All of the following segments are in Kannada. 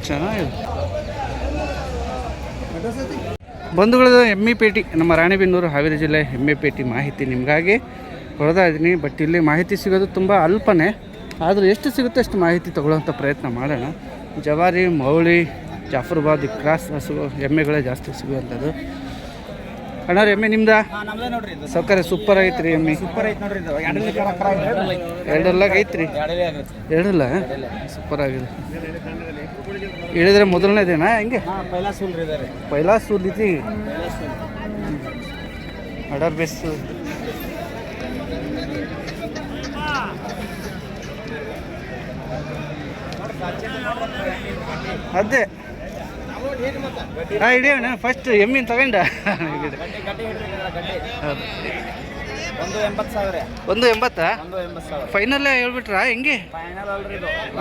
ಚೆನ್ನಾಗಿದೆ. ಬಂಧುಗಳದು ಎಮ್ಮೆ ಪೇಟೆ, ನಮ್ಮ ರಾಣೆಬೆನ್ನೂರು ಹಾವೇರಿ ಜಿಲ್ಲೆ ಎಮ್ಮೆ ಪೇಟೆ ಮಾಹಿತಿ ನಿಮಗಾಗಿ ಕೊಡ್ತಾ ಇದ್ದೀನಿ. ಬಟ್ ಇಲ್ಲಿ ಮಾಹಿತಿ ಸಿಗೋದು ತುಂಬ ಅಲ್ಪನೇ, ಆದರೂ ಎಷ್ಟು ಸಿಗುತ್ತೆ ಅಷ್ಟು ಮಾಹಿತಿ ತೊಗೊಳ್ಳೋಂಥ ಪ್ರಯತ್ನ ಮಾಡೋಣ. ಜವಾರಿ, ಮೌಳಿ, ಜಾಫರ್ಬಾದ್, ಕ್ರಾಸ್ ಹಸು ಎಮ್ಮೆಗಳೇ ಜಾಸ್ತಿ ಸಿಗುವಂಥದ್ದು. ಅಣ್ಣಾರ ಎಮ್ಮೆ ನಿಮ್ದ ಸೌಕರ್ಯ ಸೂಪರ್ ಆಗೈತೆ ರೀ. ಎಮ್ಮೆ ಸೂಪರ್ ಐತೆ ನೋಡ್ರಿ. ಎರಡಲ್ಲಾಗ ಐತ್ರಿ, ಎರಡಲ್ಲ ಸೂಪರ್ ಆಗಿದೆ. ಹೇಳಿದ್ರೆ ಮೊದಲನೇದೇನಾ ಹೆಂಗೆ? ಪೈಲಾ ಸೂಲ್ ಐತಿ. ಅಡರ್ ಬೇಸು ಅದೇ ಹಿಡಿಯೋಣ ಫಸ್ಟ್ ಎಮ್ಮಿನ ತಗೊಂಡ. ಒಂದು 80 ಫೈನಲ್ ಹೇಳ್ಬಿಟ್ರಾ ಹೆಂಗೆ?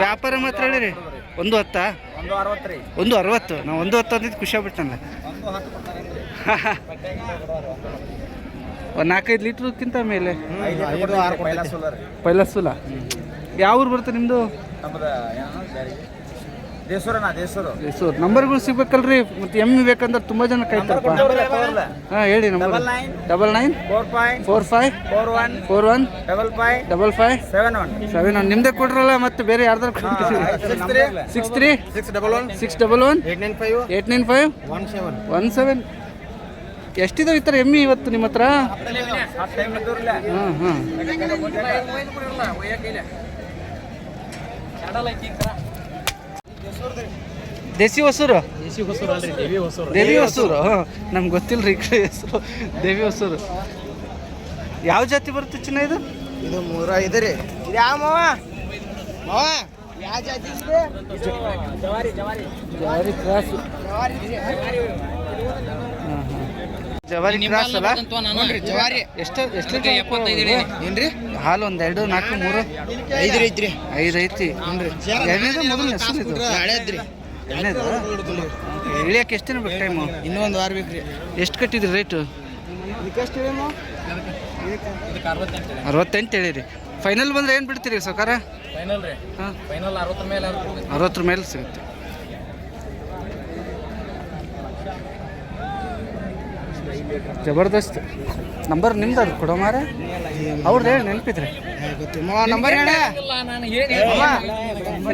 ವ್ಯಾಪಾರ ಮಾತ್ರ ಹೇಳಿರಿ. 110 160. ನಾವು 110 ಅಂದಿದ್ದು ಖುಷಿ ಆಗ್ಬಿಟ್ಟಲ್ಲ. ಒಂದು 4-5 ಲೀಟ್ರ್ಕ್ಕಿಂತ ಮೇಲೆ ಪೈಲಸೂಲ. ಯಾವ ಊರು ಬರುತ್ತೆ ನಿಮ್ಮದು? ದೇಸೂರು. ನಂಬರ್ಗಳು ಸಿಗ್ಬೇಕಲ್ರಿ, ಮತ್ತೆ ಎಮ್ಮಿ ಬೇಕಂದ್ರೆ ತುಂಬ ಜನ ಕಾಯ್ತಾರಪ್ಪ. ಹಾಂ ಹೇಳಿ ನಂಬರ್. 994414155571. ನಿಮ್ದೇ ಕೊಡ್ರಲ್ಲ, ಮತ್ತೆ ಬೇರೆ ಯಾರ್ದಾರು ಕೊಡ್ತೀವಿ. 636111895117. ಎಷ್ಟಿದಾವೆ ಈ ಥರ ಎಮ್ಮಿ ಇವತ್ತು ನಿಮ್ಮ ಹತ್ರ? ಹಾಂ ಹಾಂ. ದೇಸಿ ಹೊಸೂರು, ದೇವಿ ಹೊಸೂರು. ನಮ್ಗೆ ಗೊತ್ತಿಲ್ಲ ರೀ ಈ ಕಡೆ ಹೆಸರು. ದೇವಿ ಹೊಸೂರು ಯಾವ ಜಾತಿ ಬರುತ್ತೆ ಚಿನ್ನ ಇದು? ಇದು 305 ರೀ. ಯಾವ ಮಾವ ಯಾವ ಜಾತಿ? ಜವಾರಿ ಕ್ರಾಸ್. ಜವಾರಿ ಕ್ರಾಸ್ ಅಲ್ಲ? ಜವಾರಿ ಎಷ್ಟು ಏನ್ರಿ? ಹಾಲು 1 2 4 3 5 ಐತ್ರಿ. 5 ಐತಿ. ಎರಡನೇದು ಮೊದಲು ಹೆಸರು ಇದು ಹಳೇದ್ರಿ. ಎರಡನೇದು ಇಳಿಯಕ್ಕೆ ಎಷ್ಟು ದಿನ ಬೇಕು ಟೈಮು? ಇನ್ನೂ 1 ವಾರ ಬೇಕ್ರಿ. ಎಷ್ಟು ಕಟ್ಟಿದ್ರಿ ರೇಟು? 68 ಹೇಳಿರಿ. ಫೈನಲ್ ಬಂದ್ರೆ ಏನು ಬಿಡ್ತೀರಿ ಸೌಕಾರ? ಹಾಂ 60 ಮೇಲೆ ಸಿಗುತ್ತೆ. ಜಬರ್ದಸ್ತ್. ನಂಬರ್ ನಿಮ್ದು ಅದು ಕೊಡೋ ಮಾರ ಅವ್ರದ್ದು ಹೇಳಿ ನೆನಪಿದ್ರಿ. ನಂಬರ್ ಹೇಳಿ.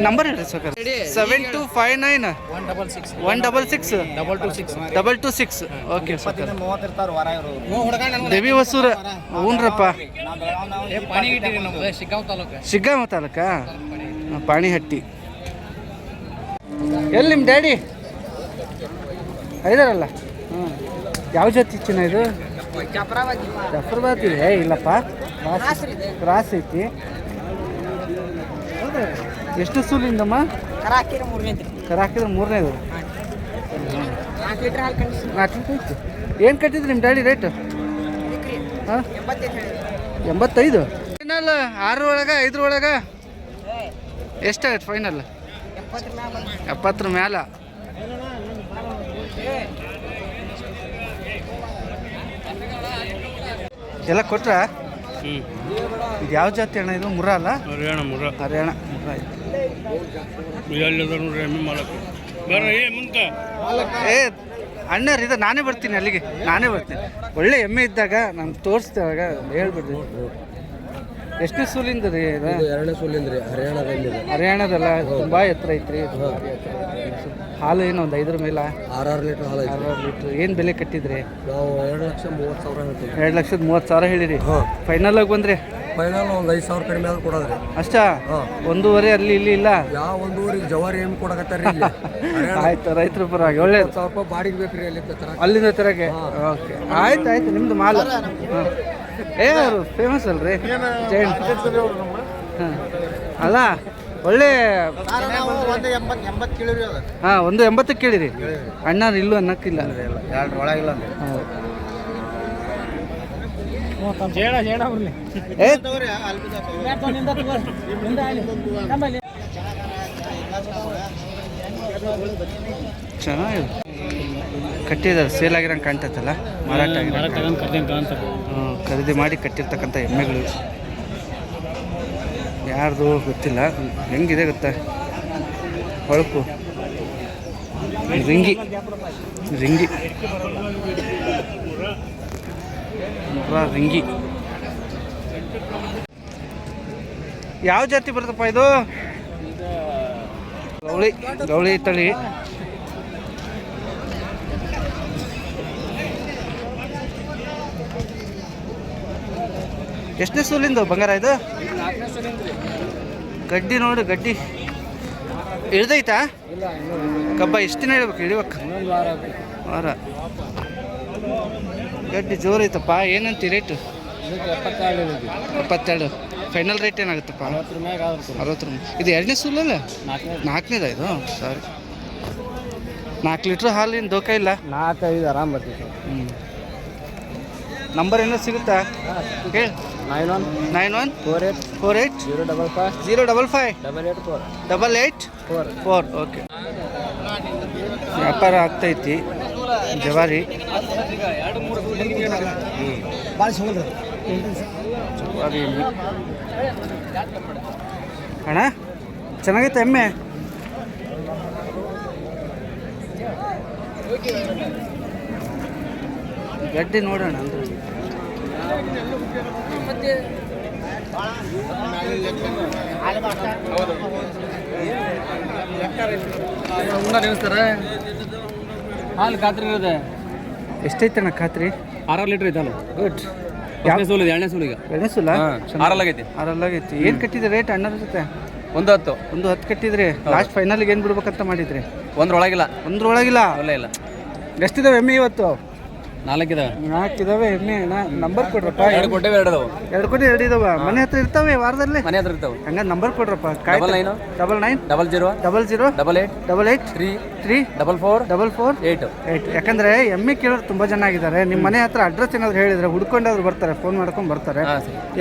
ನಂಬರ್ ಹೇಳಿ ಸೌಕರ್. 7259166226. ಓಕೆ ಸೌಕರ್. ದೇವಿ ಹೊಸೂರು. ಹ್ಞೂನ್ರಪ್ಪ. ಶಿಗ್ಗಾಂವ ತಾಲೂಕಾ? ಪಾಣಿಹಟ್ಟಿ. ಎಲ್ಲಿ ನಿಮ್ಮ ಡ್ಯಾಡಿ? ಐದಾರಲ್ಲ. ಹ್ಞೂ. ಯಾವ ಜಾತಿ ಚಿನ್ನ ಇದು? ಜಾಫರ್ಬಾದ್ ಇದೆ. ಇಲ್ಲಪ್ಪ, ಕ್ರಾಸ್ ಐತಿ. ಎಷ್ಟು ಸೂಲಿಂದಮ್ಮ? ಕರ ಹಾಕಿದ್ರೆ 3ನೇದು. 4 ಲೀಟ್ರ್ ಐತಿ. ಏನು ಕಟ್ಟಿದ್ರಿ ನಿಮ್ಮ ಡ್ಯಾಡಿ ರೇಟ್? ಹಾಂ 85. ಫೈನಲ್ 6 ಒಳಗೆ 5 ಒಳಗೆ ಎಷ್ಟಾಗತ್ತೆ ಫೈನಲ್? 70 ಮ್ಯಾಲ. ಎಲ್ಲ ಕೊಟ್ರ? ಇದು ಯಾವ ಜಾತಿ ಅಣ್ಣ ಇದು? ಮುರ ಅಲ್ಲ? ಹರಿಯಾಣ. ಏ ಅಣ್ಣರು ಇದು ನಾನೇ ಬರ್ತೀನಿ ಅಲ್ಲಿಗೆ, ನಾನೇ ಬರ್ತೀನಿ. ಒಳ್ಳೆ ಎಮ್ಮೆ ಇದ್ದಾಗ ನಾನು ತೋರಿಸ್ದಾಗ ಹೇಳ್ಬಿಡ್ರಿ. ಎಷ್ಟನೇ ಸೂಲಿಂದ ರೀ? 2ನೇ ಸೂಲಿಂದ ರೀ. ಹರಿಯಾಣದಲ್ಲ? ತುಂಬ ಎತ್ತರ ಐತ್ರಿ. ಹಾಲು ಏನು ಒಂದು 5 ಮೇಲೆ? 6 ಲೀಟ್ರ್ ಹಾಲು. 6 ಲೀಟ್ರ್. ಏನು ಬೆಲೆ ಕಟ್ಟಿದ್ರಿ? ನಾವು 2,30,000 ಹೇಳ್ತೀವಿ. 2,30,000 ಹೇಳಿರಿ. ಫೈನಲ್ ಆಗಿ ಬಂದ್ರೆ ಫೈನಲ್ ಒಂದು 5,000 ಕಡಿಮೆ ಆದ್ರೂ ಕೊಡೋದ್ರಿ. ಅಷ್ಟಾ? 1.5 ಅಲ್ಲಿ ಇಲ್ಲಿ ಇಲ್ಲ? ಯಾವ 1.5 ಜವಾರಿ ಎಮ್ಮೆ ಕೊಡಕತ್ತಾರ. ಆಯ್ತು, ರೈತರ ಪರವಾಗಿ ಒಳ್ಳೆ 1000 ರೂಪಾಯಿ ಬಾಡಿಗೆ ಬೇಕ್ರಿ ಅಲ್ಲಿಂದ ತರಗೆ. ಓಕೆ ಆಯ್ತು ನಿಮ್ದು ಮಾಲ್. ಏ ಅವರು ಫೇಮಸ್ ಅಲ್ರಿ ಜೈನ್. ಹಾಂ ಅಲ್ಲ ಒಳ್ಳೆ. ಹಾಂ 180 ಕೇಳಿರಿ. ಅಣ್ಣ ಇಲ್ಲೂ ಅನ್ನಕ್ಕಿಲ್ಲ. ಒಳಗಿಲ್ಲ. ಚೆನ್ನಾಗಿದೆ. ಕಟ್ಟಿದ್ದಾರೆ, ಸೇಲ್ ಆಗಿರಂಗೆ ಕಾಣ್ತೈತಲ್ಲ, ಮಾರಾಟ ಖರೀದಿ ಮಾಡಿ ಕಟ್ಟಿರ್ತಕ್ಕಂಥ ಎಮ್ಮೆಗಳು. ಯಾರ್ದು ಗೊತ್ತಿಲ್ಲ. ಹೆಂಗಿದೆ ಗೊತ್ತಾ ಹೊಳಪು, ರಿಂಗಿ ರಿಂಗಿ ರಿಂಗಿ. ಯಾವ ಜಾತಿ ಬರುತ್ತಪ್ಪ ಇದು? ಗೌಳಿ ಗೌಳಿ ತಳಿ. ಎಷ್ಟನೇ ಸೂಲಿಂದು ಬಂಗಾರ ಇದು? ಗಡ್ಡಿ ನೋಡು, ಗಡ್ಡಿ ಇಳ್ದೈತಾ? ಕಬ್ಬ ಎಷ್ಟು ದಿನ ಇಳ್ಬೇಕು? ಇಳಿಬೇಕು ವಾರ. ಗಡ್ಡಿ ಜೋರೈತಪ್ಪ. ಏನಂತ ರೇಟು? 72. Final rate ಏನಾಗುತ್ತಪ್ಪ? 60. ಇದು ಎರಡನೇ ಸೂಲಲ್ಲ? ನಾಲ್ಕನೇದ ಇದು? ಸಾರಿ. 4 ಲೀಟ್ರ್ ಹಾಲಿನ ದೋಖ ಇಲ್ಲ? 4-5 ಆರಾಮ್ ಬರ್ತೈತೆ. ನಂಬರ್ ಏನೋ ಸಿಗುತ್ತಾ ಹೇಳಿ? 914848 055 8884. ಓಕೆ. ವ್ಯಾಪಾರ ಆಗ್ತೈತಿ. ಜವಾರಿ ಜವಾರಿ ಅಣ್ಣ ಚೆನ್ನಾಗೈತೆ ಎಮ್ಮೆ. ಗಡ್ಡಿ ನೋಡೋಣ ಅಂದ್ರೆ ಹಾಲು ಖಾತ್ರಿ ಇರೋದೆ. ಎಷ್ಟೈತಣ್ಣ ಖಾತ್ರಿ? 6 ಲೀಟ್ರ್ ಐತಲ್ಲ. ಗುಡ್. ಯಾವ ಸೂಲ್ ಇದೆ? 2ನೇ ಸೂಲಿಗೆ. 2ನೇ ಸೂಲ? 6 6 ಏನು ಕಟ್ಟಿದ್ರೆ ರೇಟ್ ಅಣ್ಣರ ಜೊತೆ? 110. 10 ಕಟ್ಟಿದ್ರಿ. ಲಾಸ್ಟ್ ಫೈನಲ್ಗೆ ಏನು ಬಿಡ್ಬೇಕಂತ ಮಾಡಿದ್ರಿ? 1 ಒಂದ್ರೊಳಗಿಲ್ಲ. ಇಲ್ಲ. ಎಷ್ಟಿದಾವೆ ಎಮ್ಮೆ ಇವತ್ತು? 4 ಇದಾವೆ. 4 ಇದಾವೆ ಎಮ್ಮೆ. ನಂಬರ್ ಕೊಡ್ರಪ್ಪ. 2 ಕೊಟ್ಟೇವೆ, 2 ಅದಾವೆ. 2 ಕೊಟ್ಟು 2 ಇದಾವೆ. ಮನೆ ಹತ್ರ ಇರ್ತಾವೆ ವಾರದಲ್ಲಿ? ಮನೆ ಹತ್ರ ಇರ್ತಾವೆ. ಹಂಗ ನಂಬರ್ ಕೊಡ್ರಪ್ಪ. 99 00 00 88 88 3 3 44 44 8. ಯಾಕಂದ್ರೆ ಎಮ್ಮೆ ಕೇಳೋರು ತುಂಬಾ ಜನ ಆಗಿದ್ದಾರೆ. ನಿಮ್ಮ ಮನೆ ಹತ್ರ ಅಡ್ರೆಸ್ ಏನಾದ್ರು ಹೇಳಿದ್ರೆ ಹುಡ್ಕೊಂಡಾದ್ರು ಬರ್ತಾರೆ, ಫೋನ್ ಮಾಡ್ಕೊಂಡು ಬರ್ತಾರೆ.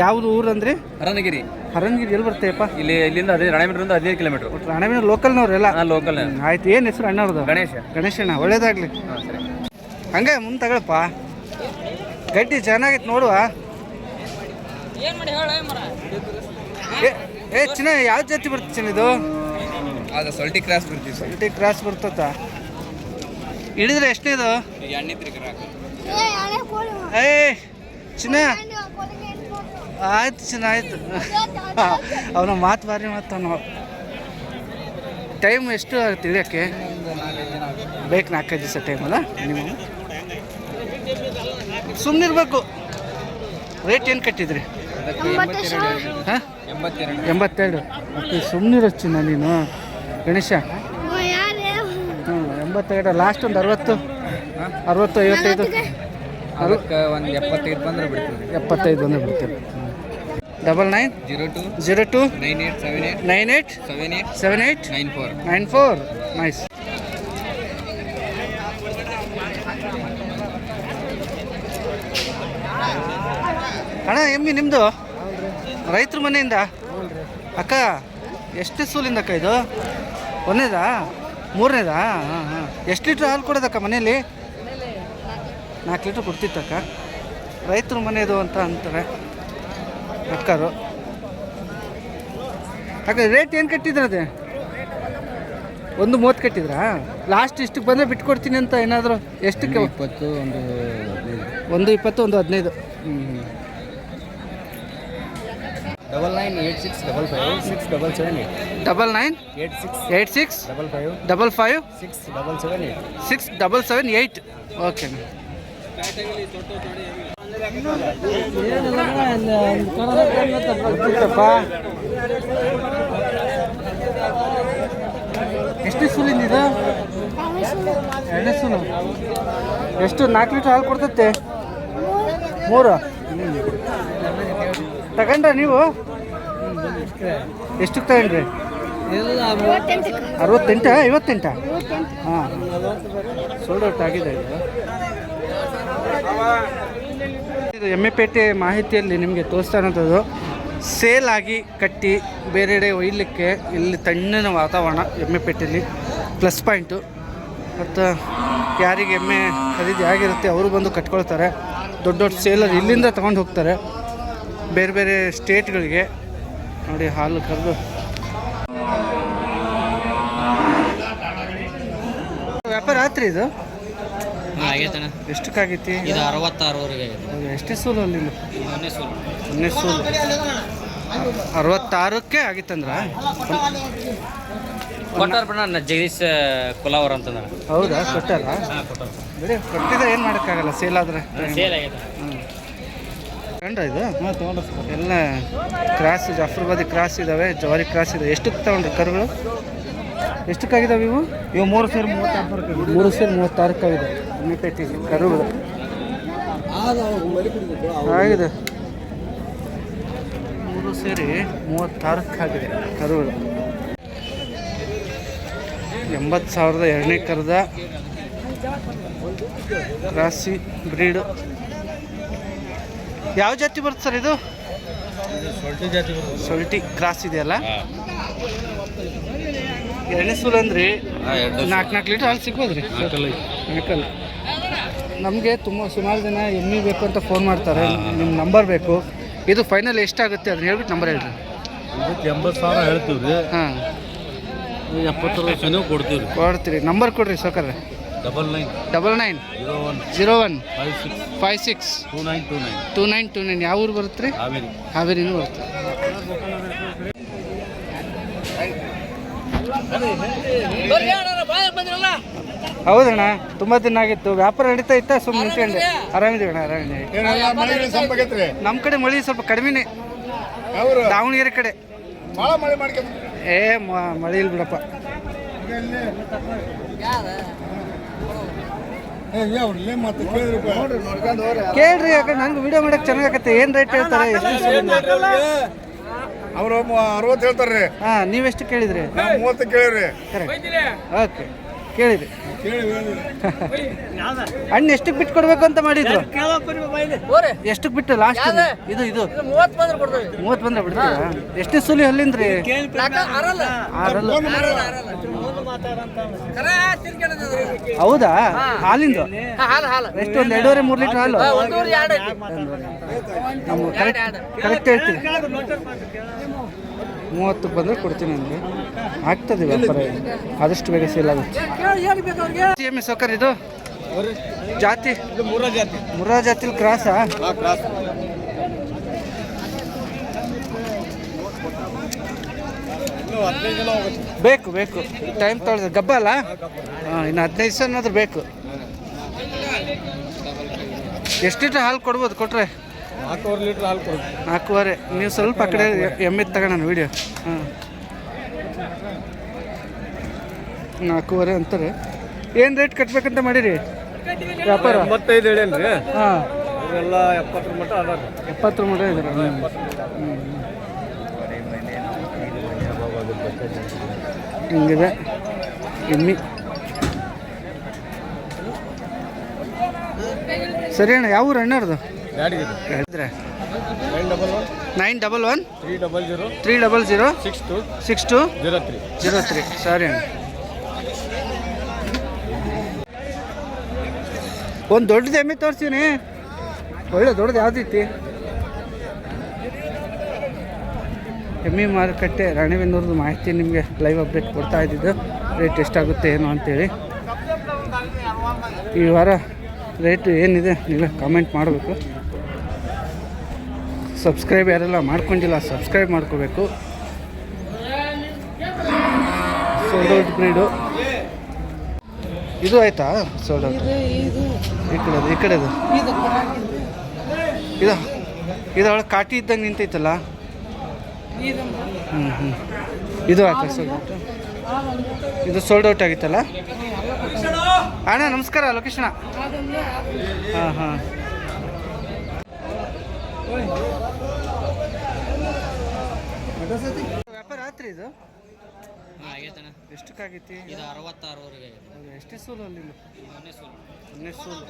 ಯಾವ್ದು ಊರು ಅಂದ್ರಿ? ಹರನಗಿರಿ. ಹರಂಗಿರಿ ಎಲ್ಲಿ ಬರ್ತೇಪ್ಪ? ಇಲ್ಲಿಂದ ರಾಣೆಬೆನ್ನೂರಿಂದ 15 ಕಿಲೋಮೀಟರ್. ರಾಣೆಬೆನ್ನೂರು ಲೋಕಲ್ನವ್ರೆಲ್ಲ? ಲೋಕಲ್. ಆಯ್ತು. ಏನು ಹೆಸರು ಅಣ್ಣವ್ರದ್ದು? ಗಣೇಶಣ್ಣ. ಒಳ್ಳೇದಾಗ್ಲಿ. ಹಂಗೆ ಮುಂದೆ ತಗೊಳಪ್ಪ. ಗಡ್ಡಿ ಚೆನ್ನಾಗಿತ್ತು ನೋಡುವ. ಏ ಚಿನ್ನ, ಯಾವ ಜಾತಿ ಬರ್ತದೆ ಚಿನ್ನ ಇದು? ಅದು ಸೊಲ್ಟಿ ಕ್ರಾಸ್ ಬರ್ತೀವಿ. ಸೊಲ್ಟಿ ಕ್ರಾಸ್ ಬರ್ತದ. ಹಿಡಿದ್ರೆ ಎಷ್ಟನೇ ಇದು? ಏ ಚಿನ್ನ ಆಯ್ತು ಚಿನ್ನ ಆಯ್ತು. ಅವನ ಮಾತು ಬಾರಿ ಮಾತು. ಟೈಮ್ ಎಷ್ಟು ಆಗುತ್ತೆ ಇಳಿಯೋಕ್ಕೆ? ಬೇಕು 4-5 ದಿವಸ ಟೈಮ್ ಅಲ್ಲ ಮಿನಿಮಮ್. ಸುಮ್ಮನಿರ್ಬೇಕು. ರೇಟ್ ಏನು ಕಟ್ಟಿದ್ರಿ? ಹಾಂ 82. ಓಕೆ, ಸುಮ್ಮನಿರೋ ಚಿನ್ನ ನೀನು. ಗಣೇಶ 82. ಲಾಸ್ಟ್ ಒಂದು 60 55 ಅದಕ್ಕೆ ಒಂದು 75 ಬಂದರೆ ಬಿಡ್ತೀವಿ. 75 ಬಂದರೆ ಬಿಡ್ತೀವಿ. 99 02 98 78 94. ನೈಸ್. ಅಣ್ಣ ಎಮ್ಮಿ ನಿಮ್ಮದು ರೈತರ ಮನೆಯಿಂದ? ಅಕ್ಕ ಎಷ್ಟು ಸೂಲಿಂದ ಅಕ್ಕ ಇದು? 1ನೇದಾ 3ನೇದಾ? ಹಾಂ. ಎಷ್ಟು ಲೀಟ್ರ್ ಹಾಲು ಕೊಡೋದಕ್ಕ ಮನೇಲಿ? 4 ಲೀಟ್ರ್ ಕೊಡ್ತಿತ್ತಕ್ಕ. ರೈತರ ಮನೆಯದು ಅಂತ ಅಂತಾರೆ ಅಕ್ಕರು. ಅಕ್ಕ ರೇಟ್ ಏನು ಕಟ್ಟಿದ್ರದೆ? 130 ಕಟ್ಟಿದ್ರಾ? ಲಾಸ್ಟ್ ಇಷ್ಟಕ್ಕೆ ಬಂದರೆ ಬಿಟ್ಕೊಡ್ತೀನಿ ಅಂತ ಏನಾದರೂ? ಎಷ್ಟಕ್ಕೆ? 20, 120, 115. 998655 677 99 86 55 6778. ಓಕೆ. ಎಷ್ಟು ಸೂಲಿಂದ ಇದು? 2ನೇ ಸೂಲು. ಎಷ್ಟು? 4 ಲೀಟ್ರ್ ಹಾಲು ಕೊಡ್ತತ್ತೆ? 3 ತಗೊಂಡ್ರ ನೀವು? ಎಷ್ಟಕ್ಕೆ ತಗೊಂಡ್ರಿ? 68 58? ಹಾಂ, ಸೋಲ್ಡ್ ಔಟ್ ಆಗಿದೆ ಇದು. ಎಮ್ಮೆಪೇಟೆ ಮಾಹಿತಿಯಲ್ಲಿ ನಿಮಗೆ ತೋರಿಸ್ತಾ ಇರೋಂಥದ್ದು ಸೇಲ್ ಆಗಿ ಕಟ್ಟಿ ಬೇರೆಡೆ ಒಯ್ಯಲಿಕ್ಕೆ ಇಲ್ಲಿ ತಣ್ಣನ ವಾತಾವರಣ ಎಮ್ಮೆಪೇಟೆಯಲ್ಲಿ ಪ್ಲಸ್ ಪಾಯಿಂಟು. ಮತ್ತು ಯಾರಿಗೆ ಎಮ್ಮೆ ಖರೀದಿ ಆಗಿರುತ್ತೆ ಅವರು ಬಂದು ಕಟ್ಕೊಳ್ತಾರೆ. ದೊಡ್ಡ ದೊಡ್ಡ ಸೇಲರ್ ಇಲ್ಲಿಂದ ತೊಗೊಂಡು ಹೋಗ್ತಾರೆ ಬೇರೆ ಬೇರೆ ಸ್ಟೇಟ್ಗಳಿಗೆ. ನೋಡಿ ಹಾಲು ಕರೆದು ವ್ಯಾಪಾರ ಆತ್ರಿ ಇದು ಆಗೈತಣ್ಣ. ಎಷ್ಟಕ್ಕಾಗೈತಿ ಇದು 66ವರೆಗೆ ಆಗೈತೆ. ಎಷ್ಟೇ ಸೂಲು ಅಲ್ಲಿ ಮೊನ್ನೆ ಸೂಲು. ಒಂದೇ ಸೂಲು 66ಕ್ಕೆ ಆಗಿತ್ತಂದ್ರ ಕೊಟ್ಟಾರ ಬಿಡ ಜಗದೀಶ್ ಕುಲಾವರ್ ಅಂತಂದ್ರ. ಹೌದಾ ಕೊಟ್ಟಾರ ಕೊಟ್ಟಾರ. ಬಿಡಿ ಕೊಟ್ಟಿದ್ರೆ ಏನು ಮಾಡೋಕ್ಕಾಗಲ್ಲ ಸೇಲ್ ಆದರೆ ಸೇಲ್ ಆಗೈತೆ. ಕಂಡ ಇದು ಎಲ್ಲ ಕ್ರಾಸ್ ಜಾಫರ್ಬಾದಿ ಕ್ರಾಸ್ ಇದ್ದಾವೆ, ಜವಾರಿ ಕ್ರಾಸ್ ಇದೆ. ಎಷ್ಟಕ್ಕೆ ತಗೊಂಡ್ರಿ ಕರುಗಳು? ಎಷ್ಟಕ್ಕಾಗಿದ್ದಾವೆ ಇವು? ಇವು 3 ಸೇರಿ 36 3 ಸೇರಿ 36ಕ್ಕಾಗಿದೆ ಎಮ್ಮಿಪೇಟೆಗೆ ಕರುಗಳು ಆಗಿದೆ. 3 ಸೇರಿ 36ಕ್ಕಾಗಿದೆ ಕರುಗಳು. 80,000 ಎರಡನೇ ಕರದ ರಾಸಿ ಬ್ರೀಡು. ಯಾವ ಜಾತಿ ಬರುತ್ತೆ ಸರ್ ಇದು? ಸೊಲ್ಟಿ ಕ್ರಾಸ್ ಇದೆಯಲ್ಲ. ಎರಡನೇ ಸೂಲು ಅಂದ್ರಿ 4 ಲೀಟ್ರ್ ಹಾಲು ಸಿಗ್ಬೋದ್ರಿ? ನಾಲ್ಕಲ್ಲ. ನಮಗೆ ಸುಮಾರು ಜನ ಎಮ್ಮೆ ಬೇಕು ಅಂತ ಫೋನ್ ಮಾಡ್ತಾರೆ. ನಿಮ್ಮ ನಂಬರ್ ಬೇಕು. ಇದು ಫೈನಲ್ ಎಷ್ಟಾಗುತ್ತೆ ಅದನ್ನ ಹೇಳ್ಬಿಟ್ಟು ನಂಬರ್ ಹೇಳ್ರಿ. 80,000 ಹೇಳ್ತೀವಿ ರೀ. ಹಾಂ 70 ಕೊಡ್ತೀವಿ ರೀ. ಕೊಡ್ತೀರಿ. ನಂಬರ್ ಕೊಡ್ರಿ ಸೌಕರ್ಯ. 99 01 56 2929. ಯಾವ ಊರು ಬರುತ್ತೆ ರೀ? ಹಾವೇರಿನೂ ಬರುತ್ತೆ. ಹೌದಣ್ಣ, ತುಂಬ ದಿನ ಆಗಿತ್ತು. ವ್ಯಾಪಾರ ನಡೀತಾ ಇತ್ತ? ಸುಮ್ಮನೆ ನಿಂತ್ಕೊಂಡೆ. ಆರಾಮಿದ್ದೀವಣ್ಣ, ಆರಾಮಿದ್ದೀವಿ. ನಮ್ಮ ಕಡೆ ಮಳೆ ಸ್ವಲ್ಪ ಕಡಿಮೆನೇ, ದಾವಣಗೆರೆ ಕಡೆ. ಏ ಮಳೆ ಇಲ್ಲ ಬಿಡಪ್ಪ. ಕೇಳ್ರಿ, ಯಾಕಂದ್ರೆ ನಂಗೆ ವಿಡಿಯೋ ಮಾಡಕ್ಕೆ ಚೆನ್ನಾಗತ್ತೆ. ಏನು ರೇಟ್ ಹೇಳ್ತಾರೆ? ಅವರು 60 ಹೇಳ್ತಾರ್ರಿ. ಹಾಂ, ನೀವೆಷ್ಟು ಕೇಳಿದ್ರಿ? 30 ಕೇಳಿರಿ. ಕರೆಕ್ಟ್. ಓಕೆ, ಕೇಳಿದ್ರಿ. ಹಣ್ಣು ಎಷ್ಟಕ್ಕೆ ಬಿಟ್ಟು ಕೊಡ್ಬೇಕು ಅಂತ ಮಾಡಿದ್ರು? ಎಷ್ಟಕ್ಕೆ ಬಿಟ್ಟು ಲಾಸ್ಟ್? ಇದು 30 ಬಂದ್ರೆ ಬಿಡ್ತೀರಾ? ಎಷ್ಟೇ ಸೂಲಿ ಅಲ್ಲಿಂದ್ರಿ? ಹೌದಾ? ಹಾಲಿಂದು ಎಷ್ಟು? ಒಂದು 2.5-3 ಲೀಟ್ರ್ ಹಾಲು? ನಮ್ಮ ಕರೆಕ್ಟ್ ಹೇಳ್ತೀನಿ. 30 ಬಂದರೆ ಕೊಡ್ತೀನಿ ಅಂದರೆ ಆಗ್ತದೆ ವ್ಯಾಪಾರ. ಆದಷ್ಟು ಬೇಗ ಸೇಲ್ ಆಗುತ್ತೆ. ಎಮ್ಮೆ ಸೌಕರ್ಯ ಇದು ಜಾತಿ? ಮುರ್ರಾ ಜಾತಿಲಿ ಕ್ರಾಸಾ? ಬೇಕು ಟೈಮ್ ತೊಳೆದ ಗಬ್ಬ ಅಲ್ಲ? ಹಾಂ, ಇನ್ನು 15 ದಿವಸ ಏನಾದರೂ ಬೇಕು. ಎಷ್ಟು ಲೀಟ್ರ್ ಹಾಲು ಕೊಡ್ಬೋದು ಕೊಟ್ಟರೆ? 4.25 ಲೀಟ್ರ್ ಹಾಲು ಕೊಡ್ಬೋದು. 4.25. ನೀವು ಸ್ವಲ್ಪ ಆ ಕಡೆ ಎಮ್ಮೆ ತಗೋಣ ವಿಡಿಯೋ. ಹಾಂ, 4.25 ಅಂತಾರೆ. ಏನು ರೇಟ್ ಕಟ್ಬೇಕಂತ ಮಾಡಿರಿ ವ್ಯಾಪಾರ? 85 ಹೇಳೇನ್ರಿ. ಹಾಂ, ಎಲ್ಲ 70 ಮಟ್ಟ ಅದ. 70 ಮಟ್ಟ ಇದ್ದಾರೆ. ಹಿಂಗಿದೆ ಎಮ್ಮಿ. ಸರಿ ಅಣ್ಣ, ಯಾವ ಊರು ಅಣ್ಣವ್ರದ್ದು? ಹೇಳಿದ್ರೆ 911 300 6203. ಸರಿ ಅಣ್ಣ. ಒಂದು ದೊಡ್ಡದು ಎಮ್ಮೆ ತೋರಿಸ್ತೀನಿ. ಒಳ್ಳೆ ದೊಡ್ಡದು ಯಾವ್ದೈತಿ? ಎಮ್ಮೆ ಮಾರುಕಟ್ಟೆ ರಾಣಿಬೆನ್ನೂರದ್ದು ಮಾಹಿತಿ ನಿಮಗೆ ಲೈವ್ ಅಪ್ಡೇಟ್ ಕೊಡ್ತಾ ಇದ್ದಿದ್ದು. ರೇಟ್ ಎಷ್ಟಾಗುತ್ತೆ ಏನು ಅಂತೇಳಿ. ಈ ವಾರ ರೇಟು ಏನಿದೆ ನೀವೇ ಕಾಮೆಂಟ್ ಮಾಡಬೇಕು. ಸಬ್ಸ್ಕ್ರೈಬ್ ಯಾರೆಲ್ಲ ಮಾಡ್ಕೊಂಡಿಲ್ಲ ಸಬ್ಸ್ಕ್ರೈಬ್ ಮಾಡ್ಕೋಬೇಕು. ಸೋಲ್ಡ್ ಔಟ್ ಬ್ರೀಡು ಇದು ಆಯಿತಾ? Sold out. ಈ ಕಡೆದು ಇದು ಅವಳ ಕಾಟಿ ಇದ್ದಂಗೆ ನಿಂತೈತಲ್ಲ. ಇದು ಆಯ್ತಾ ಸೋಲ್ಡ್ ಔಟ್? ಇದು ಸೋಲ್ಡ್ ಔಟ್ ಆಗಿತ್ತಲ್ಲ ಅಣ್ಣ. ನಮಸ್ಕಾರ ಲೊಕೇಶನ. ಹಾಂ ವ್ಯಾಪಾರ ಆತ್ರಿ ಇದು? ಆಗೈತಣ್ಣ. ಎಷ್ಟಕ್ಕಾಗೈತಿ? ಇದು 66ವರೆಗೆ ಆಗೈತೆ. ಎಷ್ಟೇ ಸೂಲು ಅಲ್ಲಿ? ಮೊನ್ನೆ ಸೂಲು. ಒಂದೇ ಸೂಲು